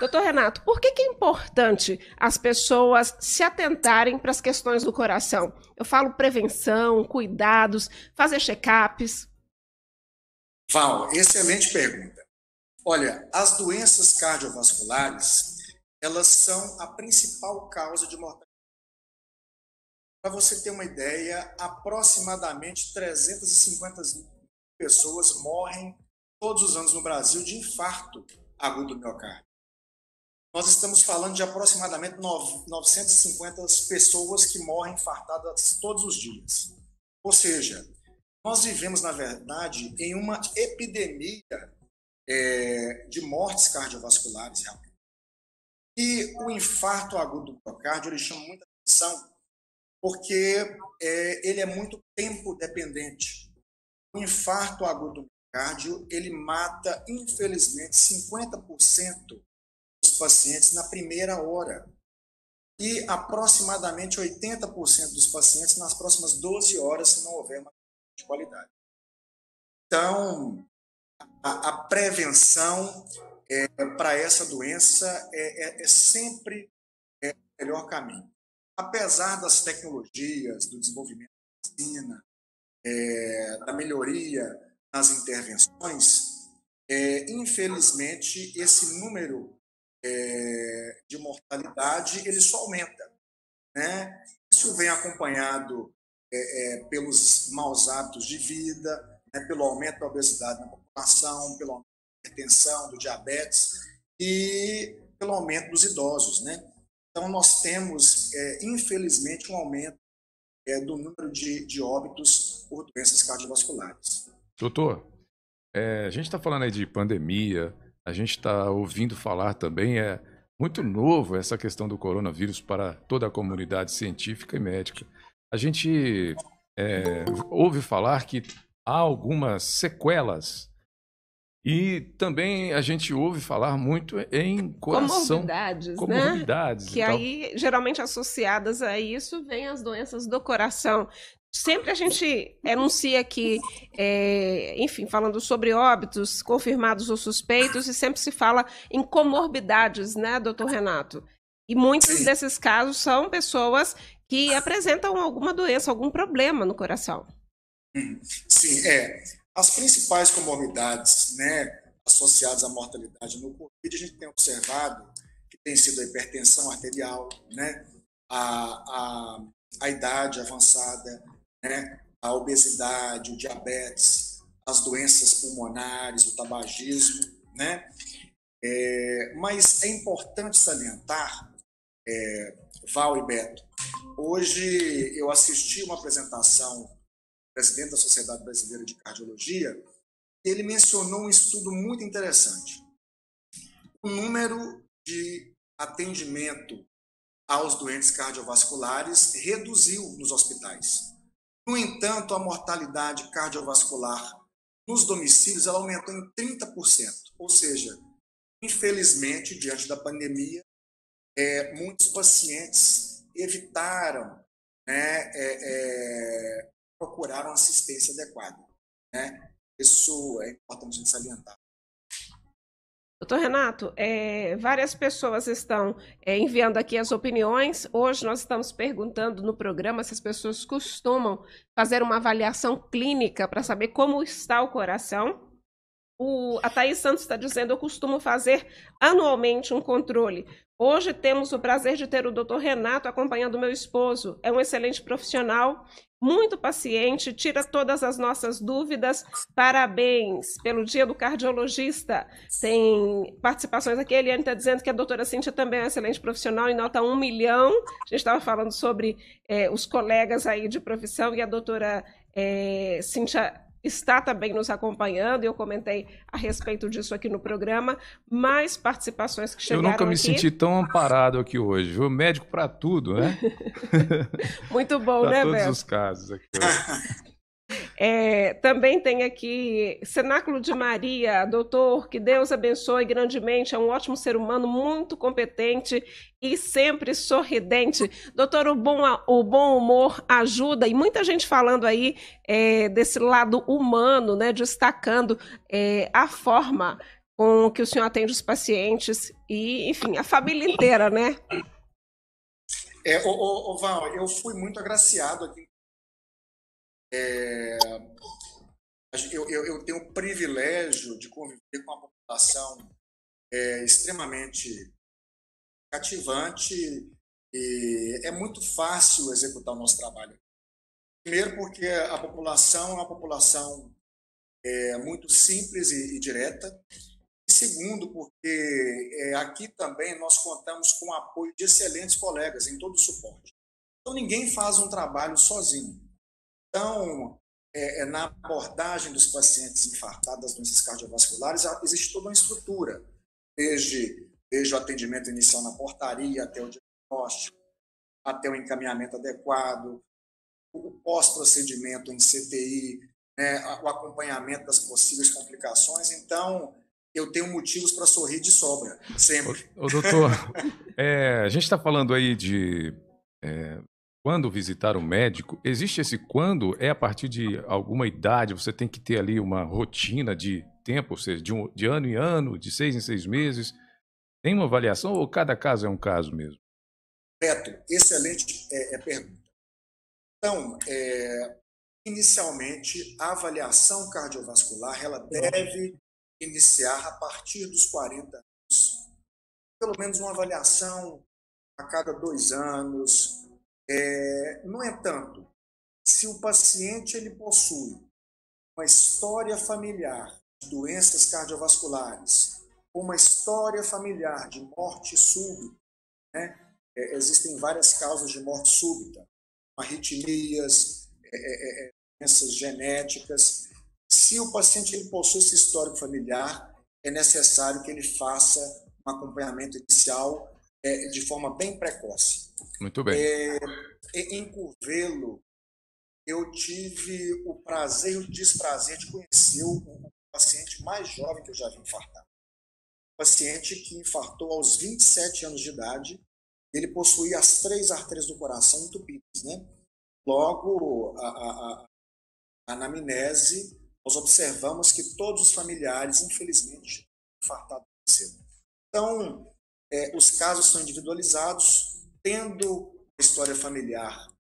Doutor Renato, por que é importante as pessoas se atentarem para as questões do coração? Eu falo prevenção, cuidados, fazer check-ups. Val, excelente pergunta. Olha, as doenças cardiovasculares, elas são a principal causa de mortalidade. Para você ter uma ideia, aproximadamente 350 mil pessoas morrem todos os anos no Brasil de infarto agudo do miocárdio. Nós estamos falando de aproximadamente 950 pessoas que morrem infartadas todos os dias. Ou seja, nós vivemos, na verdade, em uma epidemia de mortes cardiovasculares, realmente. E o infarto agudo do miocárdio, ele chama muita atenção, porque ele é muito tempo dependente. O infarto agudo do miocárdio, ele mata, infelizmente, 50% dos pacientes na primeira hora e aproximadamente 80% dos pacientes nas próximas 12 horas, se não houver uma de qualidade. Então, a prevenção para essa doença é sempre o melhor caminho. Apesar das tecnologias, do desenvolvimento da vacina, da melhoria nas intervenções, infelizmente, esse número de mortalidade ele só aumenta, né? Isso vem acompanhado pelos maus hábitos de vida, né? Pelo aumento da obesidade na população, pelo aumento da hipertensão, do diabetes e pelo aumento dos idosos, né? Então, nós temos, infelizmente, um aumento do número de óbitos por doenças cardiovasculares. Doutor, a gente está falando aí de pandemia, a gente está ouvindo falar também, é muito novo essa questão do coronavírus para toda a comunidade científica e médica. A gente ouve falar que há algumas sequelas e também a gente ouve falar muito em coração. Comorbidades, né? Que aí, geralmente associadas a isso, vem as doenças do coração. Sempre a gente enuncia aqui, enfim, falando sobre óbitos confirmados ou suspeitos, e sempre se fala em comorbidades, né, doutor Renato? E muitos desses casos são pessoas que apresentam alguma doença, algum problema no coração. Sim, as principais comorbidades, né, associadas à mortalidade no Covid, a gente tem observado que tem sido a hipertensão arterial, né, a idade avançada, né, a obesidade, o diabetes, as doenças pulmonares, o tabagismo, né? Mas é importante salientar, Val e Beto, hoje eu assisti uma apresentação do presidente da Sociedade Brasileira de Cardiologia, e ele mencionou um estudo muito interessante. O número de atendimento aos doentes cardiovasculares reduziu nos hospitais. No entanto, a mortalidade cardiovascular nos domicílios ela aumentou em 30%. Ou seja, infelizmente, diante da pandemia, muitos pacientes evitaram, né, procuraram assistência adequada, né? Isso é importante a gente salientar. Doutor Renato, várias pessoas estão enviando aqui as opiniões. Hoje nós estamos perguntando no programa se as pessoas costumam fazer uma avaliação clínica para saber como está o coração. A Thaís Santos está dizendo, eu costumo fazer anualmente um controle. Hoje temos o prazer de ter o doutor Renato acompanhando o meu esposo. É um excelente profissional, muito paciente, tira todas as nossas dúvidas. Parabéns pelo Dia do Cardiologista. Tem participações aqui. A Eliane está dizendo que a doutora Cíntia também é um excelente profissional e nota 1 milhão. A gente estava falando sobre os colegas aí de profissão e a doutora Cíntia está também nos acompanhando, eu comentei a respeito disso aqui no programa, mais participações que chegaram aqui. Eu nunca me senti tão amparado aqui hoje, viu? Médico para tudo, né? Muito bom, né, Beto? Para todos os casos aqui. Também tem aqui Cenáculo de Maria, doutor, que Deus abençoe grandemente, é um ótimo ser humano, muito competente e sempre sorridente. Doutor, o bom humor ajuda, e muita gente falando aí desse lado humano, né, destacando a forma com que o senhor atende os pacientes e, enfim, a família inteira, né? Val, eu fui muito agraciado aqui. Eu tenho o privilégio de conviver com uma população extremamente cativante e é muito fácil executar o nosso trabalho. Primeiro porque a população é uma população muito simples e direta. E segundo porque aqui também nós contamos com o apoio de excelentes colegas em todo o suporte. Então ninguém faz um trabalho sozinho. Então, na abordagem dos pacientes infartados das doenças cardiovasculares, existe toda uma estrutura, desde o atendimento inicial na portaria, até o diagnóstico, até o encaminhamento adequado, o pós-procedimento em CTI, né, o acompanhamento das possíveis complicações. Então, eu tenho motivos para sorrir de sobra, sempre. Ô, doutor, a gente está falando aí de quando visitar o médico. Existe esse quando? É a partir de alguma idade? Você tem que ter ali uma rotina de tempo, ou seja, de ano em ano, de 6 em 6 meses? Tem uma avaliação ou cada caso é um caso mesmo? Beto, excelente pergunta. Então, inicialmente, a avaliação cardiovascular ela deve iniciar a partir dos 40 anos. Pelo menos uma avaliação a cada 2 anos. No entanto, se o paciente ele possui uma história familiar de doenças cardiovasculares, uma história familiar de morte súbita, né? Existem várias causas de morte súbita, arritmias, doenças genéticas. Se o paciente ele possui esse histórico familiar, é necessário que ele faça um acompanhamento inicial de forma bem precoce. Muito bem. Em Curvelo, eu tive o prazer e o desprazer de conhecer o paciente mais jovem que eu já vi infartar. Um paciente que infartou aos 27 anos de idade. Ele possuía as 3 artérias do coração entupidas, né? Logo, a anamnese, nós observamos que todos os familiares, infelizmente, infartaram cedo. Então, os casos são individualizados, tendo a história familiar,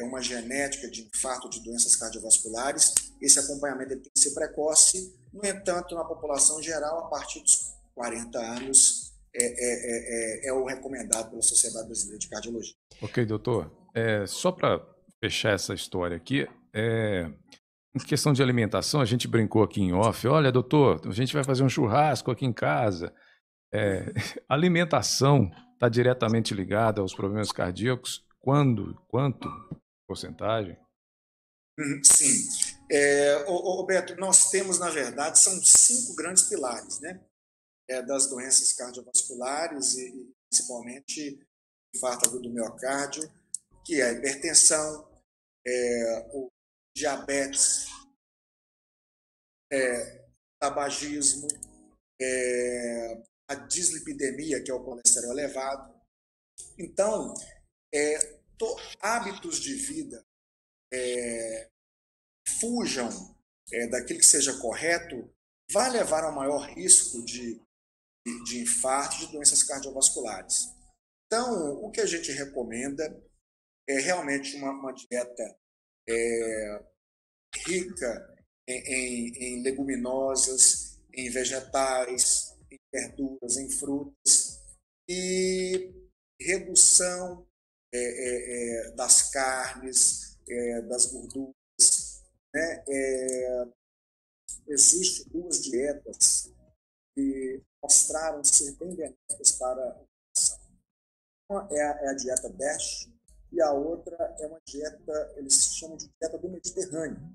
uma genética de infarto de doenças cardiovasculares, esse acompanhamento tem que ser precoce. No entanto, na população geral, a partir dos 40 anos, é o recomendado pela Sociedade Brasileira de Cardiologia. Ok, doutor. Só para fechar essa história aqui, em questão de alimentação, a gente brincou aqui em off. Olha, doutor, a gente vai fazer um churrasco aqui em casa. Alimentação está diretamente ligada aos problemas cardíacos? Quando? Quanto? Porcentagem? Sim. Beto, nós temos, na verdade, são 5 grandes pilares, né? Das doenças cardiovasculares e principalmente infarto agudo do miocárdio, que é a hipertensão, o diabetes, tabagismo, a dislipidemia, que é o colesterol elevado. Então, hábitos de vida fujam daquilo que seja correto, vai levar ao maior risco de infarto, de doenças cardiovasculares. Então, o que a gente recomenda é realmente uma dieta rica em leguminosas, em vegetais, em verduras, em frutas, e redução das carnes, das gorduras, né? Existem 2 dietas que mostraram ser bem benéficas para a população. Uma é a dieta DASH e a outra é uma dieta, eles chamam de dieta do Mediterrâneo.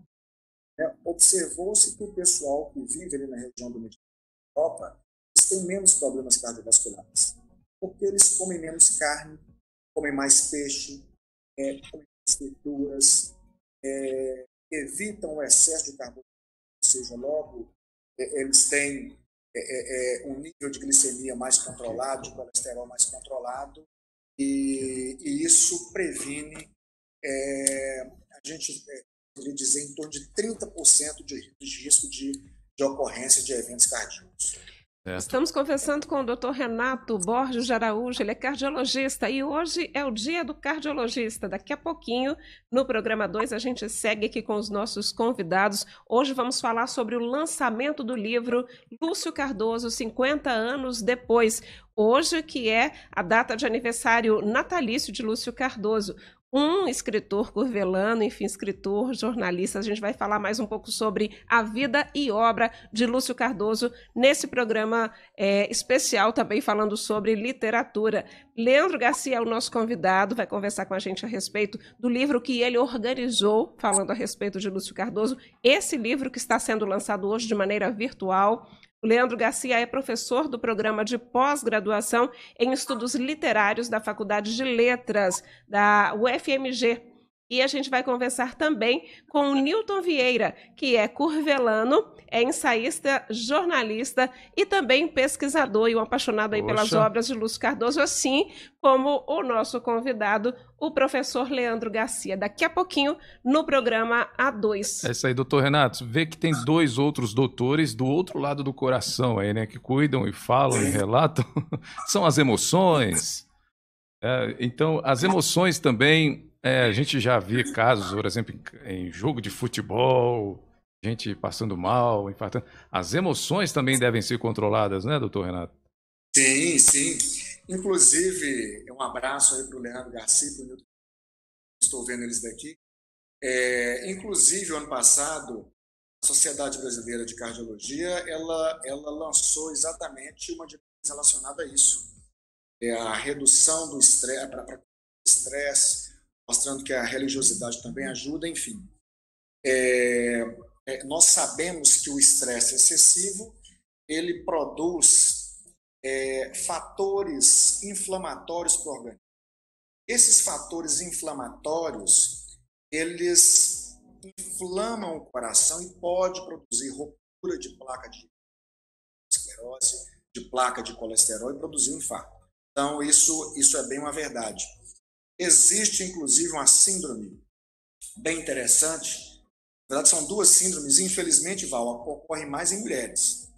Observou-se que o pessoal que vive ali na região do Mediterrâneo, Europa, eles têm menos problemas cardiovasculares, porque eles comem menos carne, comem mais peixe, comem mais verduras, evitam o excesso de carboidrato, ou seja, logo eles têm um nível de glicemia mais controlado, de colesterol mais controlado, e isso previne, a gente poderia dizer, em torno de 30% de risco de ocorrência de eventos cardíacos. Certo. Estamos conversando com o Dr. Renato Borges de Araújo, ele é cardiologista e hoje é o dia do cardiologista. Daqui a pouquinho, no programa 2, a gente segue aqui com os nossos convidados. Hoje vamos falar sobre o lançamento do livro Lúcio Cardoso, 50 anos depois. Hoje que é a data de aniversário natalício de Lúcio Cardoso. Um escritor curvelano, enfim, escritor, jornalista. A gente vai falar mais um pouco sobre a vida e obra de Lúcio Cardoso nesse programa especial, também falando sobre literatura. Leandro Garcia é o nosso convidado, vai conversar com a gente a respeito do livro que ele organizou, falando a respeito de Lúcio Cardoso. Esse livro que está sendo lançado hoje de maneira virtual. O Leandro Garcia é professor do programa de pós-graduação em estudos literários da Faculdade de Letras, da UFMG. E a gente vai conversar também com o Newton Vieira, que é curvelano, é ensaísta, jornalista e também pesquisador e um apaixonado aí pelas obras de Lúcio Cardoso, assim como o nosso convidado, o professor Leandro Garcia. Daqui a pouquinho, no programa A2. É isso aí, doutor Renato. Vê que tem 2 outros doutores do outro lado do coração aí, né? Que cuidam e falam e relatam. São as emoções. Então, as emoções também... a gente já vê casos, por exemplo, em jogo de futebol, gente passando mal, infartando. As emoções também devem ser controladas, né, doutor Renato? Sim, sim. Inclusive, um abraço aí para o Leandro Garcia, para o Nilton, estou vendo eles daqui. Inclusive, ano passado, a Sociedade Brasileira de Cardiologia, ela lançou exatamente uma diretriz relacionada a isso. A redução do estresse, para o estresse, mostrando que a religiosidade também ajuda, enfim. Nós sabemos que o estresse excessivo, ele produz fatores inflamatórios para o organismo. Esses fatores inflamatórios, eles inflamam o coração e pode produzir ruptura de placa de esclerose, de placa de colesterol e produzir um infarto. Então, isso é bem uma verdade. Existe, inclusive, uma síndrome bem interessante. Na verdade, são 2 síndromes, infelizmente, Val, ocorrem mais em mulheres.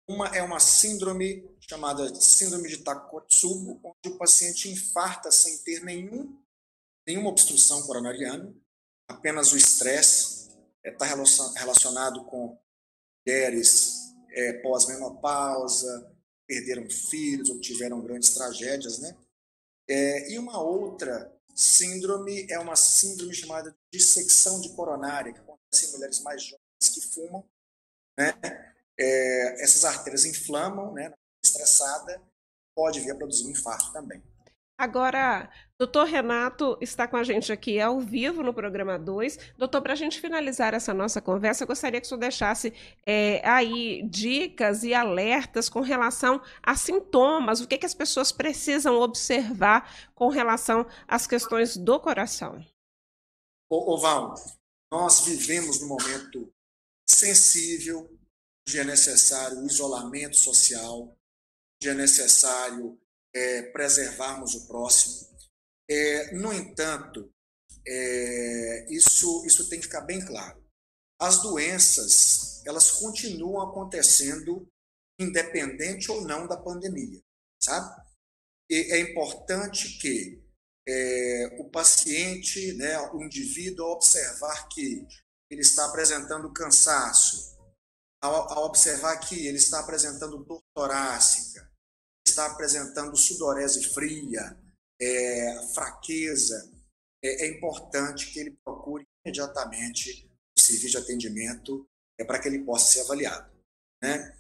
Uma é uma síndrome chamada síndrome de Takotsubo, onde o paciente infarta sem ter nenhuma obstrução coronariana, apenas o estresse está relacionado com mulheres pós-menopausa, perderam filhos ou tiveram grandes tragédias, né? E uma outra síndrome é uma síndrome chamada de dissecção de coronária, que acontece em mulheres mais jovens que fumam, né? Essas artérias inflamam, né? Estressada, pode vir a produzir um infarto também. Agora, doutor Renato está com a gente aqui ao vivo no programa 2. Doutor, para a gente finalizar essa nossa conversa, eu gostaria que o senhor deixasse aí dicas e alertas com relação a sintomas, o que as pessoas precisam observar com relação às questões do coração. Val, nós vivemos num momento sensível, onde é necessário o isolamento social, onde é necessário preservarmos o próximo. No entanto, isso tem que ficar bem claro. As doenças, elas continuam acontecendo independente ou não da pandemia, sabe? E é importante que o paciente, né, o indivíduo, ao observar que ele está apresentando cansaço, ao observar que ele está apresentando dor torácica, está apresentando sudorese fria, fraqueza, é importante que ele procure imediatamente o serviço de atendimento para que ele possa ser avaliado, né?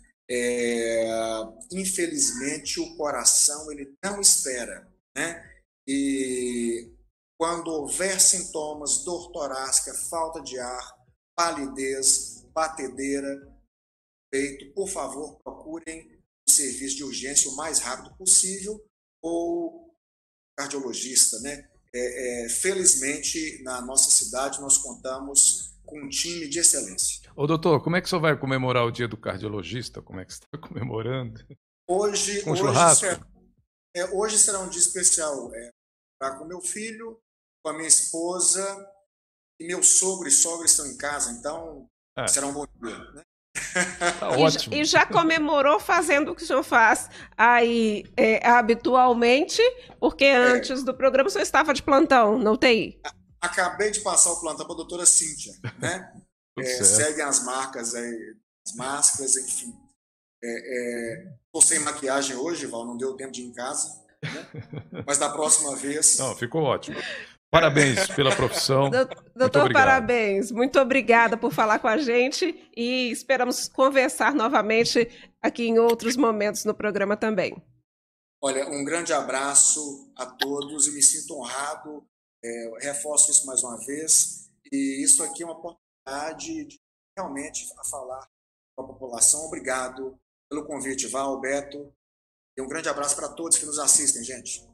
Infelizmente, o coração ele não espera, né? E quando houver sintomas, dor torácica, falta de ar, palidez, batedeira, peito, por favor, procurem serviço de urgência o mais rápido possível ou cardiologista, né? Felizmente, na nossa cidade, nós contamos com um time de excelência. Ô, doutor, como é que o senhor vai comemorar o dia do cardiologista? Como é que você está comemorando? Hoje será um dia especial com meu filho, com a minha esposa, e meu sogro e sogra estão em casa, então será um bom dia, né? Tá ótimo. E já comemorou fazendo o que o senhor faz aí habitualmente, porque antes do programa o senhor estava de plantão na UTI. Acabei de passar o plantão para a doutora Cíntia, né? Seguem as marcas aí, as máscaras, enfim. Estou sem maquiagem hoje, Val, não deu tempo de ir em casa, né? Mas da próxima vez... Não, ficou ótimo. Parabéns pela profissão. Doutor, parabéns. Muito obrigada por falar com a gente e esperamos conversar novamente aqui em outros momentos no programa também. Olha, um grande abraço a todos e me sinto honrado. Reforço isso mais uma vez. E isso aqui é uma oportunidade de realmente falar com a população. Obrigado pelo convite, Val, Beto. E um grande abraço para todos que nos assistem, gente.